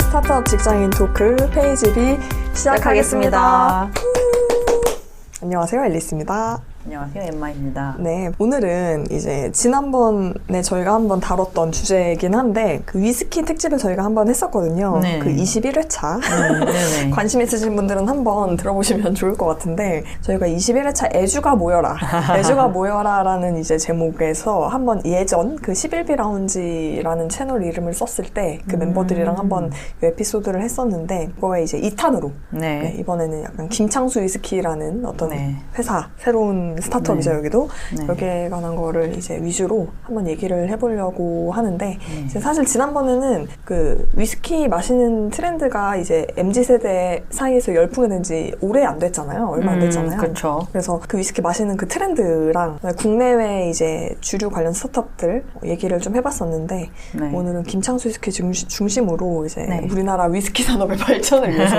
스타트업 직장인 토크 페이지 B 시작하겠습니다. 안녕하세요, 앨리스입니다. 안녕하세요, 엠마입니다. 네, 오늘은 이제 지난번에 저희가 한번 다뤘던 주제이긴 한데 그 위스키 특집을 저희가 한번 했었거든요. 네. 그 21회차. 네네. 관심 있으신 분들은 한번 들어보시면 좋을 것 같은데 저희가 21회차 애주가 모여라. 애주가 모여라라는 이제 제목에서 한번 예전 그 11비 라운지라는 채널 이름을 썼을 때 그 멤버들이랑 한번 이 에피소드를 했었는데 그거에 이제 2탄으로 네. 이번에는 약간 김창수 위스키라는 어떤 네. 회사 새로운 스타트업이죠. 네. 여기도 네. 여기에 관한 거를 이제 위주로 한번 얘기를 해보려고 하는데 이제 사실 지난번에는 그 위스키 마시는 트렌드가 이제 MZ세대 사이에서 열풍이 된 지 오래 안 됐잖아요. 얼마 안 됐잖아요. 그렇죠. 그래서 그 위스키 마시는 그 트렌드랑 국내외 이제 주류 관련 스타트업들 얘기를 좀 해봤었는데 네. 오늘은 김창수 위스키 중심으로 이제 네. 우리나라 위스키 산업의 발전을 위해서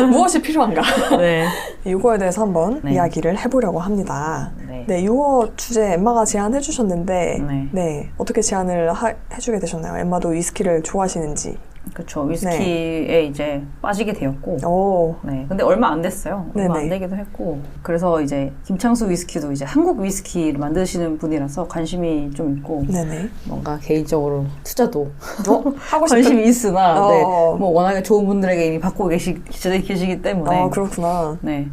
무엇이 필요한가 네. 이거에 대해서 한번 네. 이야기를 해보려고 합니다. 네. 네, 이거 주제 엠마가 제안해 주셨는데 네. 어떻게 제안을 해주게 되셨나요? 엠마도 위스키를 좋아하시는지. 그렇죠. 위스키에 이제 빠지게 되었고. 오. 네. 근데 얼마 안 됐어요. 얼마 네네. 안 되기도 했고. 그래서 이제 김창수 위스키도 이제 한국 위스키를 만드시는 분이라서 관심이 좀 있고. 네네. 뭔가 개인적으로 투자도 하고 싶은. 관심이 있으나, 어. 네. 뭐 워낙에 좋은 분들에게 이미 받고 계시기 때문에. 그렇구나. 네.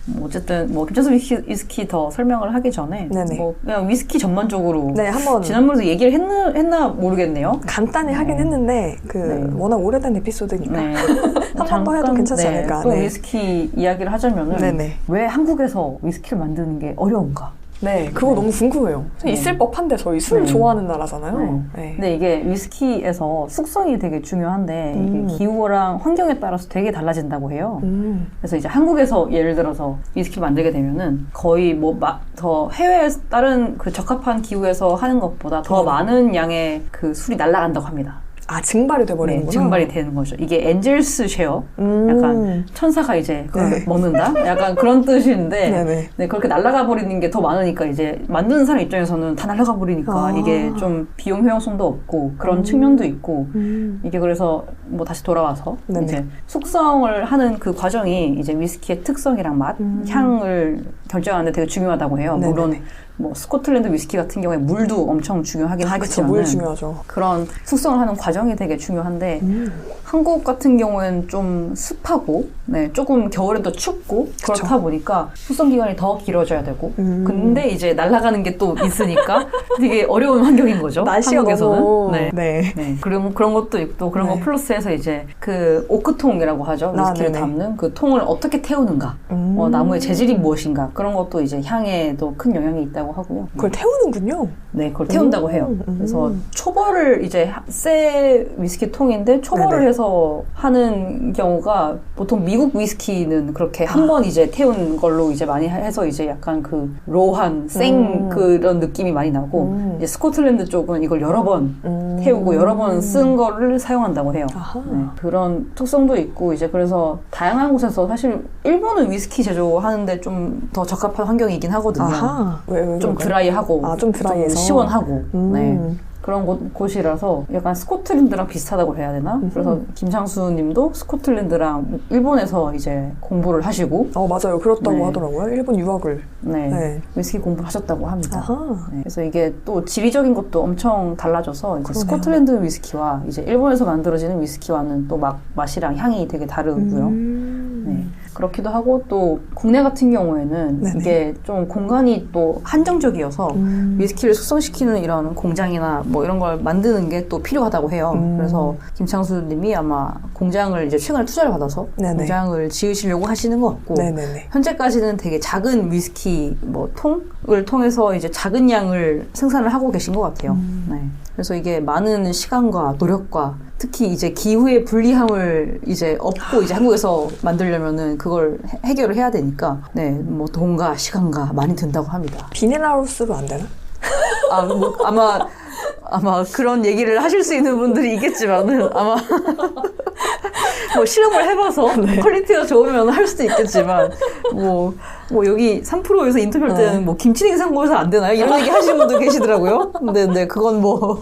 뭐 어쨌든 뭐 김창수 위스키 더 설명을 하기 전에 네네. 뭐 그냥 위스키 전반적으로 네, 한번 지난번에도 얘기를 했나 모르겠네요. 간단히 하긴 했는데 네. 워낙 오래된 에피소드니까 네. 한 번 더 해도 괜찮지 않을까. 또 네. 위스키 이야기를 하자면은 네네. 왜 한국에서 위스키를 만드는 게 어려운가? 네, 그거 너무 궁금해요. 네. 있을 법한데 저희 술 네. 좋아하는 나라잖아요. 네. 네. 근데 이게 위스키에서 숙성이 되게 중요한데 이게 기후랑 환경에 따라서 되게 달라진다고 해요. 그래서 이제 한국에서 예를 들어서 위스키 만들게 되면은 거의 뭐 더 해외 다른 그 적합한 기후에서 하는 것보다 더 많은 양의 그 술이 날아간다고 합니다. 아, 증발이 돼버리는구나. 네, 증발이 되는 거죠. 이게 엔젤스 쉐어, 약간 천사가 이제 그걸 네. 먹는다? 약간 그런 뜻인데, 네네. 네, 그렇게 날아가 버리는 게 더 많으니까 이제 만드는 사람 입장에서는 다 날아가 버리니까 이게 좀 비용 효용성도 없고 그런 측면도 있고 이게 그래서 뭐 다시 돌아와서 네네. 이제 숙성을 하는 그 과정이 이제 위스키의 특성이랑 맛, 향을 결정하는 데 되게 중요하다고 해요. 네네네. 물론 뭐 스코틀랜드 위스키 같은 경우에 물도 엄청 중요하긴 그쵸, 하겠지만 물 중요하죠. 그런 숙성을 하는 과정이 되게 중요한데 한국 같은 경우에는 좀 습하고 네, 조금 겨울에도 춥고 그렇다 보니까 숙성 기간이 더 길어져야 되고 근데 이제 날아가는 게 또 있으니까 되게 어려운 환경인 거죠. 날씨가 한국에서는. 너무 네. 네. 네, 그런 것도 있고 그런 네. 거 플러스해서 이제 그 오크통이라고 하죠. 위스키를 네네. 담는 그 통을 어떻게 태우는가 나무의 재질이 무엇인가 그런 것도 이제 향에도 큰 영향이 있다고 하고요. 그걸 태우는군요. 네, 그걸 태운다고 해요. 그래서 초벌을 이제 새 위스키 통인데 초벌을 네네. 해서 하는 경우가 보통 미국 위스키는 그렇게 한 번 이제 태운 걸로 이제 많이 해서 이제 약간 그 로한 생 그런 느낌이 많이 나고 이제 스코틀랜드 쪽은 이걸 여러 번 태우고 여러 번 쓴 거를 사용한다고 해요. 네, 그런 특성도 있고 이제 그래서 다양한 곳에서 사실 일본은 위스키 제조하는데 좀 더 적합한 환경이긴 하거든요. 아하. 왜 좀 그럴까요? 드라이하고 좀 드라이해서. 시원하고 네. 그런 곳이라서 약간 스코틀랜드랑 비슷하다고 해야 되나? 그래서 김창수 님도 스코틀랜드랑 일본에서 이제 공부를 하시고 맞아요. 그렇다고 네. 하더라고요. 일본 유학을. 네. 네. 위스키 공부를 하셨다고 합니다. 아하. 네. 그래서 이게 또 지리적인 것도 엄청 달라져서 이제 그러네요. 스코틀랜드 위스키와 이제 일본에서 만들어지는 위스키와는 또 맛이랑 향이 되게 다르고요. 네. 그렇기도 하고 또 국내 같은 경우에는 네네. 이게 좀 공간이 또 한정적이어서 위스키를 숙성시키는 이런 공장이나 뭐 이런 걸 만드는 게 또 필요하다고 해요. 그래서 김창수 님이 아마 공장을 이제 최근에 투자를 받아서 네네. 공장을 지으시려고 하시는 것 같고 네네네. 현재까지는 되게 작은 위스키 뭐 통을 통해서 이제 작은 양을 생산을 하고 계신 것 같아요. 네. 그래서 이게 많은 시간과 노력과 특히 이제 기후의 불리함을 이제 업고 이제 한국에서 만들려면은 그걸 해결을 해야 되니까 네, 뭐 돈과 시간과 많이 든다고 합니다. 비닐하우스로 안 되나? 뭐 아마 그런 얘기를 하실 수 있는 분들이 있겠지만은 아마 뭐 실험을 해봐서 네. 퀄리티가 좋으면 할 수도 있겠지만 뭐 여기 3%에서 인터뷰할 때는 뭐 김치 냉장고에서 안 되나요? 이런 얘기 하시는 분도 계시더라고요. 근데 그건 뭐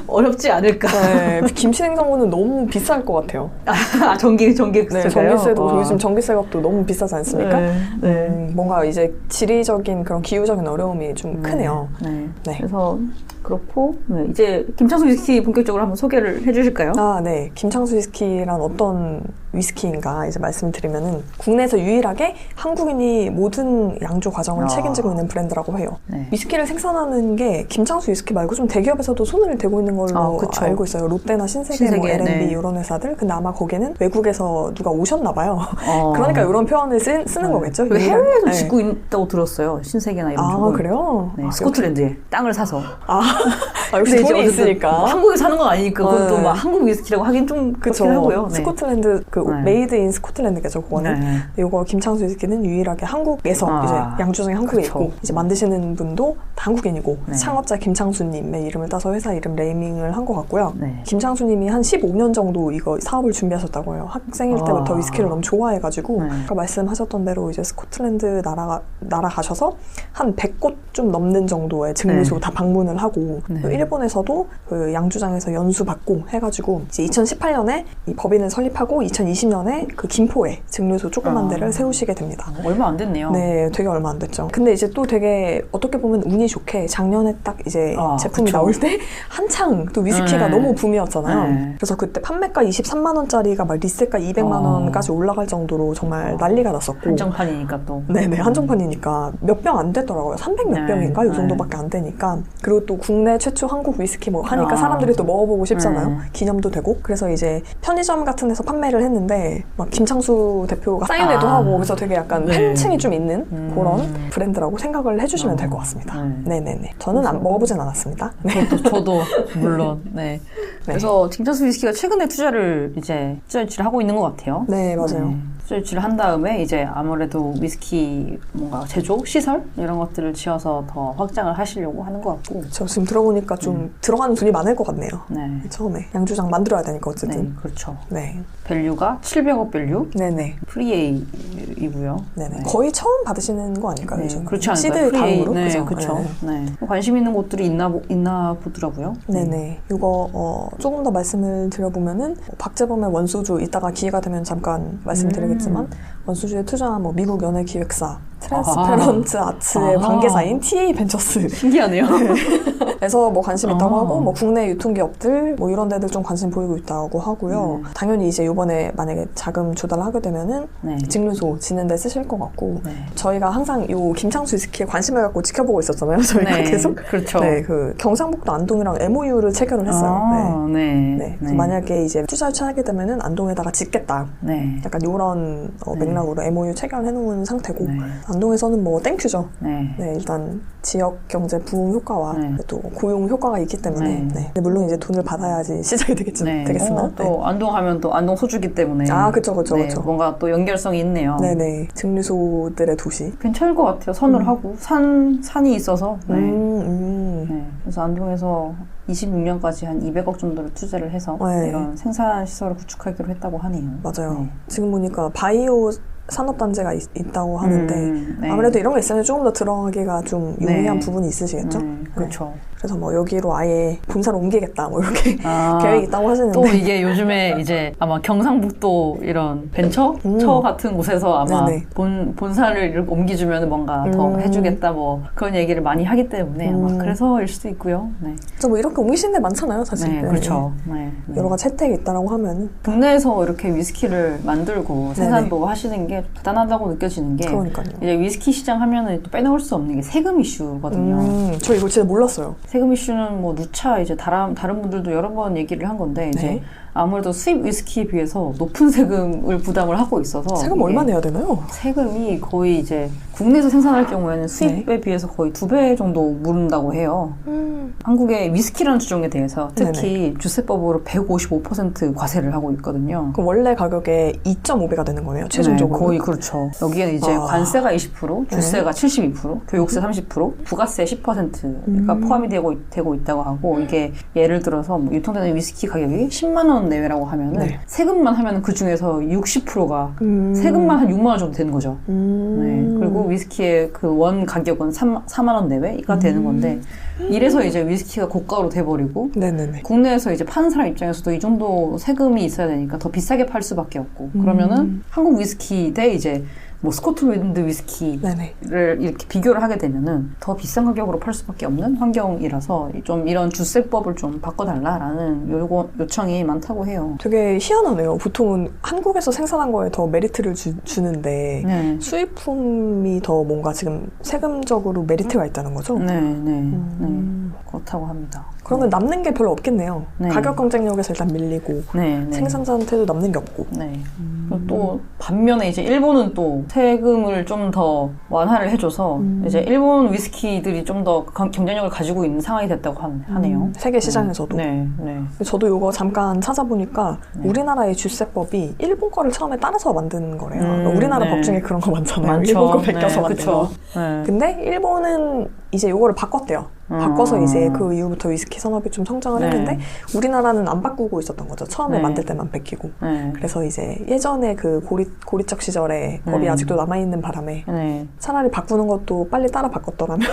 어렵지 않을까. 네, 김치 냉장고는 너무 비쌀 것 같아요. 전기세가요? 네, 전기세도 요즘 전기세 값도 너무 비싸지 않습니까? 네. 뭔가 이제 지리적인 그런 기후적인 어려움이 좀 크네요. 네. 네. 그래서 그렇고 이제 김창수 위스키 본격적으로 한번 소개를 해주실까요? 네. 김창수 위스키란 어떤 위스키인가 이제 말씀을 드리면은 국내에서 유일하게 한국인이 모든 양조 과정을 책임지고 있는 브랜드라고 해요. 네. 위스키를 생산하는 게 김창수 위스키 말고 좀 대기업에서도 손을 대고 있는 걸로 그쵸. 알고 있어요. 롯데나 신세계, 뭐 L&B 네. 이런 회사들. 근데 아마 거기는 외국에서 누가 오셨나 봐요. 그러니까 이런 표현을 쓰는 거겠죠. 해외에도 네. 짓고 있다고 들었어요. 신세계나 이런 쪽은. 그래요? 네, 스코틀랜드에 땅을 사서. 역시 근데 이제 돈이 어쨌든 있으니까. 뭐 한국에 사는 건 아니니까 그것도 막 한국 위스키라고 하긴 좀 그쵸. 그렇긴 하고요. 네. 스코틀랜드 네. 메이드 인 스코틀랜드겠죠, 그거는. 네. 이거 김창수 위스키는 유일하게 한국에서 이제 양조장에 한국에 그쵸. 있고 이제 만드시는 분도 다 한국인이고 네. 창업자 김창수님의 이름을 따서 회사 이름 네이밍을 한 것 같고요. 네. 김창수님이 한 15년 정도 이거 사업을 준비하셨다고 해요. 학생일 때부터 위스키를 너무 좋아해가지고 아까 말씀하셨던 대로 이제 스코틀랜드 날아가셔서 한 100곳 좀 넘는 정도의 증류소 다 방문을 하고 또 일본에서도 그 양조장에서 연수받고 해가지고 이제 2018년에 이 법인을 설립하고 2020년에 그 김포에 증류소 조그만 데를 세우시게 됩니다. 얼마 안 됐네요. 네, 되게 얼마 안 됐죠. 근데 이제 또 되게 어떻게 보면 운이 좋게 작년에 딱 이제 제품이 그쵸. 나올 때 한창 또 위스키가 너무 붐이었잖아요. 네. 그래서 그때 판매가 23만 원짜리가 막 리셋가 200만 원까지 올라갈 정도로 정말 난리가 났었고. 한정판이니까 또. 네네, 한정판이니까 몇 병 안 됐더라고요. 300 몇 병인가? 이 정도밖에 안 되니까. 그리고 또 국내 최초 한국 위스키 뭐 하니까 사람들이 또 먹어보고 싶잖아요. 기념도 되고. 그래서 이제 편의점 같은 데서 판매를 했는데 막 김창수 대표가 사인회도 하고 그래서 되게 약간 팬층이 좀 있는 그런 브랜드라고 생각을 해주시면 될 것 같습니다. 네네네. 저는 안 먹어보진 않았습니다. 네. 저도 물론. 네. 그래서 김창수 위스키가 최근에 투자 유치를 하고 있는 것 같아요. 네, 맞아요. 투자 유치를 한 다음에 이제 아무래도 위스키 뭔가 제조 시설 이런 것들을 지어서 더 확장을 하시려고 하는 것 같고. 저 지금 들어보니까 좀 들어가는 돈이 많을 것 같네요. 네. 처음에 양조장 만들어야 되니까 어쨌든. 네, 그렇죠. 네. 밸류가 700억 밸류. 네네. 프리에이이고요. 네네. 거의 처음 받으시는 거 아닐까요? 요즘? 그렇지 않을까요? 시드 다음으로? 네, 그죠? 그렇죠. 네. 관심 있는 곳들이 있나 보더라고요. 네네. 이거 조금 더 말씀을 드려보면은 박재범의 원소주 이따가 기회가 되면 잠깐 말씀드리겠지만 원소주에 투자한 뭐 미국 연예기획사 트랜스페런트 아츠의 관계사인 TA 벤처스 신기하네요. 에서 뭐 관심 있다고 하고 뭐 국내 유통기업들 뭐 이런 데들 좀 관심 보이고 있다고 하고요. 당연히 이제 이번에 만약에 자금 조달을 하게 되면은 증류소 짓는 데 쓰실 것 같고 저희가 항상 요 김창수 위스키에 관심을 갖고 지켜보고 있었잖아요. 저희가 계속. 그렇죠. 네, 그 경상북도 안동이랑 MOU를 체결을 했어요. 그래서 만약에 이제 투자 유치하게 되면은 안동에다가 짓겠다. 약간 이런 맥락으로 MOU 체결을 해놓은 상태고 안동에서는 뭐 땡큐죠. 네, 일단 지역 경제 부흥 효과와 또 고용 효과가 있기 때문에 근데 물론 이제 돈을 받아야지 시작이 되겠으나 또 안동 하면 또 안동 소주기 때문에 그쵸. 뭔가 또 연결성이 있네요. 네네. 증류소들의 도시. 괜찮을 것 같아요. 선을 하고 산이 있어서 그래서 안동에서 26년까지 한 200억 정도를 투자를 해서 이런 생산 시설을 구축하기로 했다고 하네요. 맞아요. 지금 보니까 바이오 산업단지가 있다고 하는데 아무래도 이런 게 있으면 조금 더 들어가기가 좀 용이한 부분이 있으시겠죠? 그렇죠. 그래서 뭐 여기로 아예 본사를 옮기겠다 뭐 이렇게 계획이 있다고 하시는데 또 이게 요즘에 이제 아마 경상북도 이런 벤처 처 같은 곳에서 아마 본사를 이렇게 옮겨주면 뭔가 더 해주겠다 뭐 그런 얘기를 많이 하기 때문에 아마 그래서일 수도 있고요. 뭐 이렇게 옮기시는 데 많잖아요, 사실. 그렇죠. 여러 가지 혜택이 있다라고 하면은 국내에서 이렇게 위스키를 만들고 생산도 하시는 게 대단하다고 느껴지는 게 그러니까요. 이제 위스키 시장 하면은 또 빼놓을 수 없는 게 세금 이슈거든요. 저 이거 진짜 몰랐어요. 세금 이슈는 뭐 누차 이제 다른 분들도 여러 번 얘기를 한 건데 이제 아무래도 수입 위스키에 비해서 높은 세금을 부담을 하고 있어서 세금 얼마 내야 되나요? 세금이 거의 이제 국내에서 생산할 경우에는 수입에 비해서 거의 2배 정도 물른다고 해요. 한국의 위스키라는 주종에 대해서 특히 주세법으로 155% 과세를 하고 있거든요. 그럼 원래 가격에 2.5배가 되는 거네요, 최종적으로? 거의 그렇죠. 여기에는 이제 관세가 20%, 주세가 72%, 교육세 30%, 부가세 10%가 포함이 되고 있다고 하고 이게 예를 들어서 뭐 유통되는 위스키 가격이 10만 원 내외라고 하면은 네. 세금만 하면은 그 중에서 60%가 세금만 한 6만 원 정도 되는 거죠. 네. 그리고 위스키의 그 원 가격은 4만 원 내외가 되는 건데 이래서 이제 위스키가 고가로 돼버리고 네네네. 국내에서 이제 파는 사람 입장에서도 이 정도 세금이 있어야 되니까 더 비싸게 팔 수밖에 없고 그러면은 한국 위스키 대 이제 뭐 스코틀랜드 위스키를 네네. 이렇게 비교를 하게 되면은 더 비싼 가격으로 팔 수밖에 없는 환경이라서 좀 이런 주세법을 좀 바꿔달라라는 요청이 많다고 해요. 되게 희한하네요. 보통은 한국에서 생산한 거에 더 메리트를 주는데 네. 수입품이 더 뭔가 지금 세금적으로 메리트가 있다는 거죠? 네. 그렇다고 합니다. 그러면 남는 게 별로 없겠네요. 네. 가격 경쟁력에서 일단 밀리고 네. 생산자한테도 남는 게 없고. 네. 그리고 또 반면에 이제 일본은 또 세금을 좀 더 완화를 해줘서 이제 일본 위스키들이 좀 더 경쟁력을 가지고 있는 상황이 됐다고 하네요. 세계 시장에서도. 네. 저도 이거 잠깐 찾아보니까 우리나라의 주세법이 일본 거를 처음에 따라서 만든 거래요. 그러니까 우리나라 네. 법 중에 그런 거 많잖아요. 많죠. 일본 거 베껴서 만든 그쵸. 거. 네. 근데 일본은 이제 이거를 바꿨대요. 바꿔서 이제 그 이후부터 위스키 산업이 좀 성장을 했는데 우리나라는 안 바꾸고 있었던 거죠. 처음에 만들 때만 베끼고. 그래서 이제 예전에 그 고리적 시절에 법이 아직도 남아있는 바람에 차라리 바꾸는 것도 빨리 따라 바꿨더라면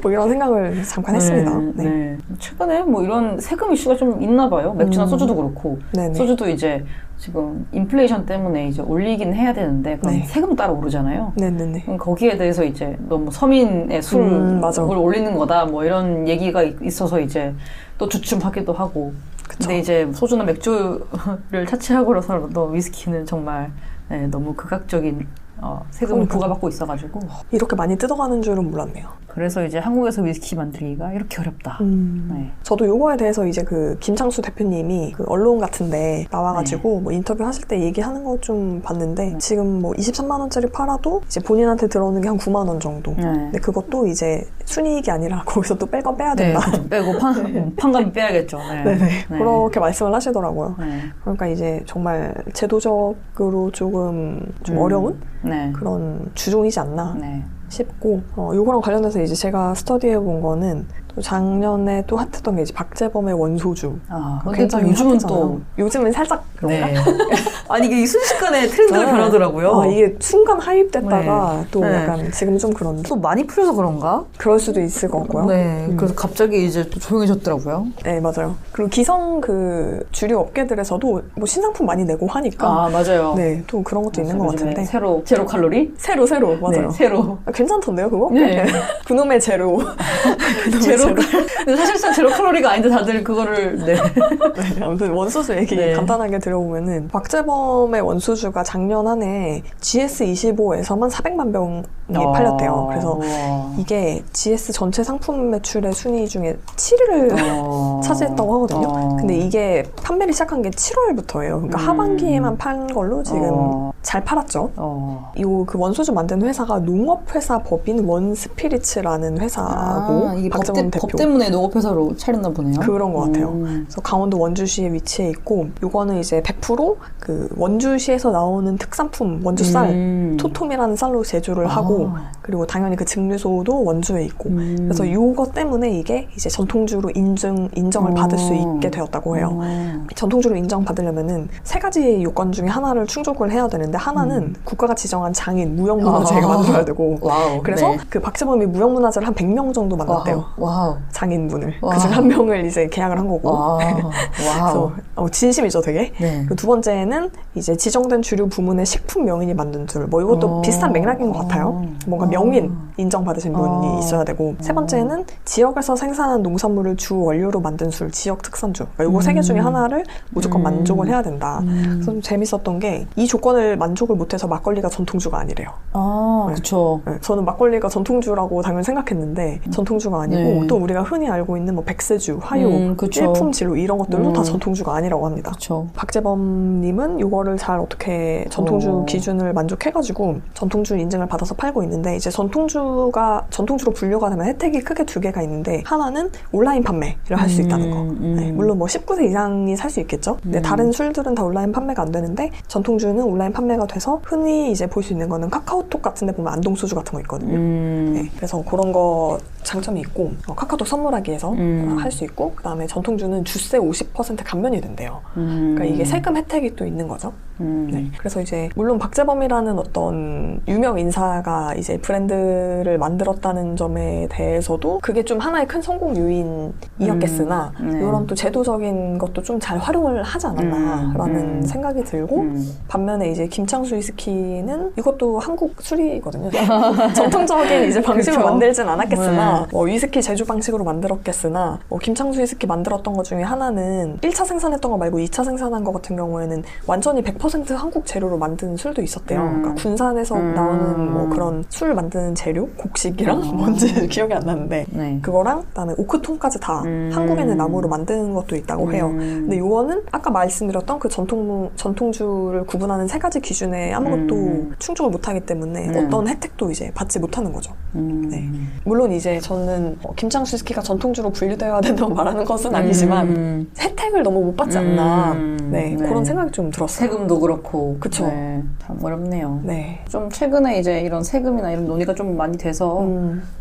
뭐 이런 생각을 잠깐 했습니다. 네. 최근에 뭐 이런 세금 이슈가 좀 있나 봐요. 맥주나 소주도 그렇고. 네네. 소주도 이제 지금 인플레이션 때문에 이제 올리긴 해야 되는데 그럼 세금 따라 오르잖아요. 네네네. 그럼 거기에 대해서 이제 너무 서민의 술을 올리는 거다 뭐 이런 얘기가 있어서 이제 또 주춤하기도 하고. 근데 이제 소주나 맥주를 차치하고서도 위스키는 정말 위스키는 너무 극악적인 세금을 부과받고 있어가지고 이렇게 많이 뜯어가는 줄은 몰랐네요. 그래서 이제 한국에서 위스키 만들기가 이렇게 어렵다. 네. 저도 요거에 대해서 이제 그 김창수 대표님이 그 언론 같은데 나와가지고 뭐 인터뷰 하실 때 얘기하는 거 좀 봤는데 지금 뭐 23만 원짜리 팔아도 이제 본인한테 들어오는 게 한 9만 원 정도. 근데 그것도 이제 순이익이 아니라 거기서 또 뺄 건 빼야 된다. 빼고 판감이 빼야겠죠. 네네. 그렇게 말씀을 하시더라고요. 그러니까 이제 정말 제도적으로 조금 좀 어려운 그런 주종이지 않나 싶고 요거랑 관련해서 이제 제가 스터디해 본 거는 또 작년에 또 핫했던 게 이제 박재범의 원소주. 근데 또 요즘은 또 요즘은 살짝 그런가? 아니 이게 순식간에 트렌드가 변하더라고요. 이게 순간 하입됐다가 또 약간 지금 좀 그런데 또 많이 풀려서 그런가? 그럴 수도 있을 것 같고요. 그래서 갑자기 이제 또 조용해졌더라고요. 네, 맞아요. 그리고 기성 그 주류 업계들에서도 뭐 신상품 많이 내고 하니까 맞아요. 네, 또 그런 것도 있는 것 같은데. 제로 칼로리? 새로 맞아요. 새로. 괜찮던데요, 그거? 그놈의 제로. 근데 사실상 제로 칼로리가 아닌데 다들 그거를 아무튼 원소주 얘기 간단하게 들어보면은 박재범의 원소주가 작년 한 해 GS25에서만 400만 병이 팔렸대요. 그래서 이게 GS 전체 상품 매출의 순위 중에 7위를 차지했다고 하거든요. 근데 이게 판매를 시작한 게 7월부터예요. 그러니까 하반기에만 판 걸로 지금 잘 팔았죠. 이 그 원소주 만드는 회사가 농업회사 법인 원스피리츠라는 회사고 이게 박재범 대표. 법 때문에 농업회사로 차렸나 보네요. 그런 것 같아요. 그래서 강원도 원주시에 위치해 있고 요거는 이제 100% 그 원주시에서 나오는 특산품 원주쌀 토톰이라는 쌀로 제조를 하고 그리고 당연히 그 증류소도 원주에 있고 그래서 요거 때문에 이게 이제 전통주로 인정을 받을 수 있게 되었다고 해요. 전통주로 인정받으려면은 세 가지 요건 중에 하나를 충족을 해야 되는데 하나는 국가가 지정한 장인 무형문화재가 만들어야 되고 그래서 그 박재범이 무형문화재를 한 100명 정도 만났대요. 장인분을. 그중 한 명을 이제 계약을 한 거고. 그래서 진심이죠, 되게. 그리고 두 번째는 이제 지정된 주류 부문의 식품 명인이 만든 술. 뭐 이것도 비슷한 맥락인 것 같아요. 뭔가 명인 인정받으신 분이 있어야 되고. 세 번째는 지역에서 생산한 농산물을 주 원료로 만든 술, 지역 특산주. 그러니까 요거 세 개 중에 하나를 무조건 만족을 해야 된다. 그래서 좀 재밌었던 게 이 조건을 만족을 못해서 막걸리가 전통주가 아니래요. 그쵸. 저는 막걸리가 전통주라고 당연히 생각했는데 전통주가 아니고 또 우리가 흔히 알고 있는 뭐 백세주, 화요, 일품 진로 이런 것들도 다 전통주가 아니라고 합니다. 박재범님은 이거를 잘 어떻게 전통주 기준을 만족해가지고 전통주 인증을 받아서 팔고 있는데 이제 전통주로 분류가 되면 혜택이 크게 두 개가 있는데 하나는 온라인 판매를 할 수 있다는 거. 물론 뭐 19세 이상이 살 수 있겠죠. 근데 다른 술들은 다 온라인 판매가 안 되는데 전통주는 온라인 판매가 돼서 흔히 이제 볼 수 있는 거는 카카오톡 같은 데 보면 안동소주 같은 거 있거든요. 그래서 그런 거 장점이 있고 카카오톡 선물하기에서 할 수 있고 그다음에 전통주는 주세 50% 감면이 된대요. 그러니까 이게 세금 혜택이 또 있는 거죠. 네. 그래서 이제 물론 박재범이라는 어떤 유명 인사가 이제 브랜드를 만들었다는 점에 대해서도 그게 좀 하나의 큰 성공 요인이었겠으나 이런 또 제도적인 것도 좀 잘 활용을 하지 않았나라는 생각이 들고 반면에 이제 김창수 위스키는 이것도 한국 술이거든요. 전통적인 이제 방식으로 그쵸? 만들진 않았겠으나 위스키 제조 방식으로 만들었겠으나 김창수 위스키 만들었던 것 중에 하나는 1차 생산했던 거 말고 2차 생산한 거 같은 경우에는 완전히 100% 한국 재료로 만든 술도 있었대요. 그러니까 군산에서 나오는 뭐 그런 술 만드는 재료? 곡식이랑 뭔지 기억이 안 나는데 그거랑 그다음에 오크통까지 다 한국에 있는 나무로 만드는 것도 있다고 해요. 근데 요거는 아까 말씀드렸던 그 전통주를 구분하는 세 가지 기준에 아무것도 충족을 못하기 때문에 어떤 혜택도 이제 받지 못하는 거죠. 네. 물론 이제 저는 김창수 위스키가 전통주로 분류되어야 된다고 말하는 것은 아니지만 혜택을 너무 못 받지 않나 그런 생각이 좀 들었어요. 세금도 그렇고. 그쵸. 참 어렵네요. 네. 좀 최근에 이제 이런 세금이나 이런 논의가 좀 많이 돼서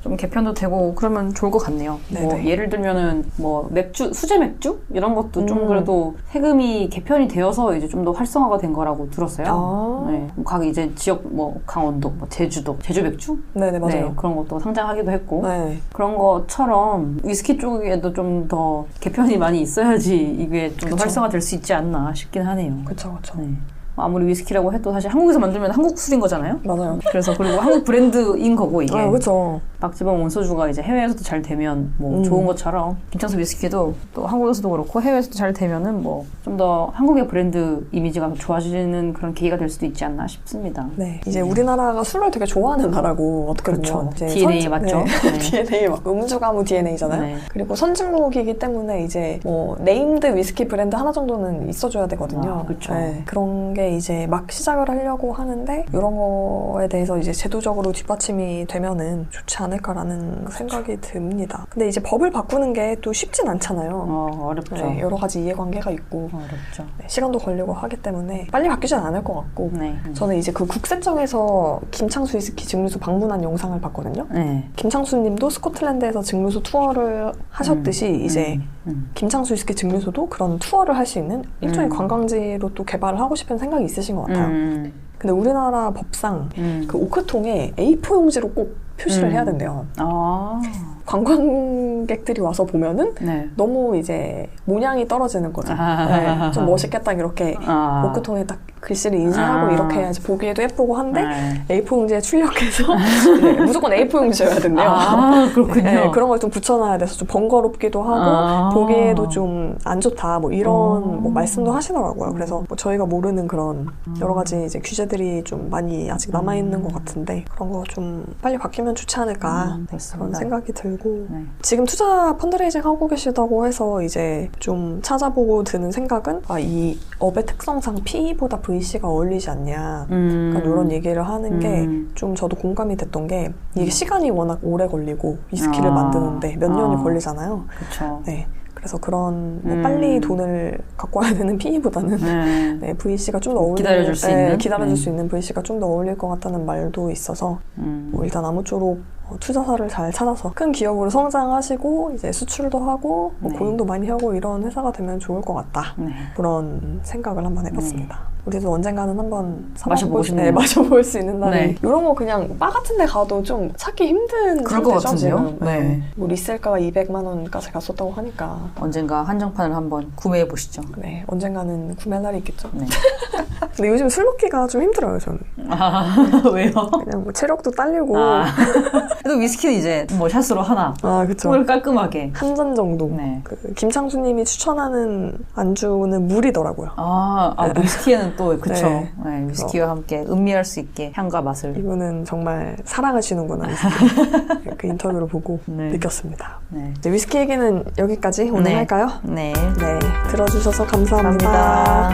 좀 개편도 되고 그러면 좋을 것 같네요. 뭐 예를 들면은 뭐 맥주, 수제 맥주? 이런 것도 좀 그래도 세금이 개편이 되어서 이제 좀 더 활성화가 된 거라고 들었어요. 네. 각 이제 지역 뭐 강원도, 뭐 제주도, 제주 맥주? 네네, 맞아요. 네, 그런 것도 상장하기도 했고. 네. 그런 것처럼 위스키 쪽에도 좀 더 개편이 많이 있어야지 이게 좀 더 활성화 될 수 있지 않나 싶긴 하네요. 그쵸. 네. 아무리 위스키라고 해도 사실 한국에서 만들면 한국 술인 거잖아요. 맞아요. 그래서 그리고 한국 브랜드인 거고 이게. 그렇죠. 박재범 원소주가 이제 해외에서도 잘 되면 뭐 좋은 것처럼 김창수 위스키도 또 한국에서도 그렇고 해외에서도 잘 되면은 뭐 좀 더 한국의 브랜드 이미지가 더 좋아지는 그런 계기가 될 수도 있지 않나 싶습니다. 네, 이제 우리나라가 술을 되게 좋아하는 나라고 어떻게 보면 그렇죠. DNA 맞죠? 네. DNA 막 음주 가무 DNA잖아요. 네. 그리고 선진국이기 때문에 이제 뭐 네임드 위스키 브랜드 하나 정도는 있어줘야 되거든요. 그렇죠. 네, 그런 게 이제 막 시작을 하려고 하는데 이런 거에 대해서 이제 제도적으로 뒷받침이 되면은 좋지 않을까라는 생각이 듭니다. 근데 이제 법을 바꾸는 게 또 쉽진 않잖아요. 어렵죠. 네, 여러 가지 이해관계가 있고 어렵죠. 네, 시간도 걸리고 하기 때문에 빨리 바뀌진 않을 것 같고 네. 저는 이제 그 국세청에서 김창수 위스키 증류소 방문한 영상을 봤거든요. 네. 김창수 님도 스코틀랜드에서 증류소 투어를 하셨듯이 이제 김창수 위스키 증류소도 그런 투어를 할 수 있는 일종의 관광지로 또 개발을 하고 싶은 생각이 있으신 것 같아요. 근데 우리나라 법상 그 오크통에 A4 용지로 꼭 표시를 해야 된대요. 관광객들이 와서 보면은 너무 이제 모양이 떨어지는 거죠. 네, 좀 멋있게 딱 이렇게 오크통에 딱 글씨를 인쇄하고 이렇게 해야지 보기에도 예쁘고 한데 A4 용지에 출력해서 무조건 A4 용지여야 된대요. 그렇군요. 네, 그런 걸 좀 붙여놔야 돼서 좀 번거롭기도 하고 보기에도 좀 안 좋다 뭐 이런 뭐 말씀도 하시더라고요. 그래서 뭐 저희가 모르는 그런 여러 가지 이제 규제들이 좀 많이 아직 남아있는 것 같은데 그런 거 좀 빨리 바뀌면 좋지 않을까 그런 생각이 들고 지금 투자 펀드레이징 하고 계시다고 해서 이제 좀 찾아보고 드는 생각은 이 업의 특성상 PE보다 VC가 어울리지 않냐 그러니까 이런 얘기를 하는 게 좀 저도 공감이 됐던 게 이게 시간이 워낙 오래 걸리고 위스키를 만드는데 몇 년이 걸리잖아요. 그렇죠. 네. 그래서 그런 뭐 빨리 돈을 갖고 와야 되는 PE보다는 VC가 좀 더 기다려줄 수 있는 기다려줄 수 있는 VC가 좀 더 어울릴 것 같다는 말도 있어서 뭐 일단 아무쪼록 투자사를 잘 찾아서 큰 기업으로 성장하시고 이제 수출도 하고 뭐 고용도 많이 하고 이런 회사가 되면 좋을 것 같다. 그런 생각을 한번 해봤습니다. 우리도 언젠가는 한번 마셔볼 수 있는 날이 이런 거 그냥 바 같은 데 가도 좀 찾기 힘든 그럴 것 같은데요? 뭐 리셀가가 200만 원까지 갔었다고 하니까 언젠가 한정판을 한번 구매해 보시죠. 네, 언젠가는 구매할 날이 있겠죠. 근데 요즘 술 먹기가 좀 힘들어요, 저는. 왜요? 그냥 뭐 체력도 딸리고. 그래도 위스키는 이제 뭐 샷으로 하나. 그쵸. 물 깔끔하게. 한 잔 정도. 그 김창수님이 추천하는 안주는 물이더라고요. 위스키에는 또 그쵸. 위스키와 함께 음미할 수 있게 향과 맛을. 이분은 정말 사랑하시는구나, 위스키. 그 인터뷰를 보고 느꼈습니다. 위스키 얘기는 여기까지 오늘 할까요? 네. 들어주셔서 감사합니다.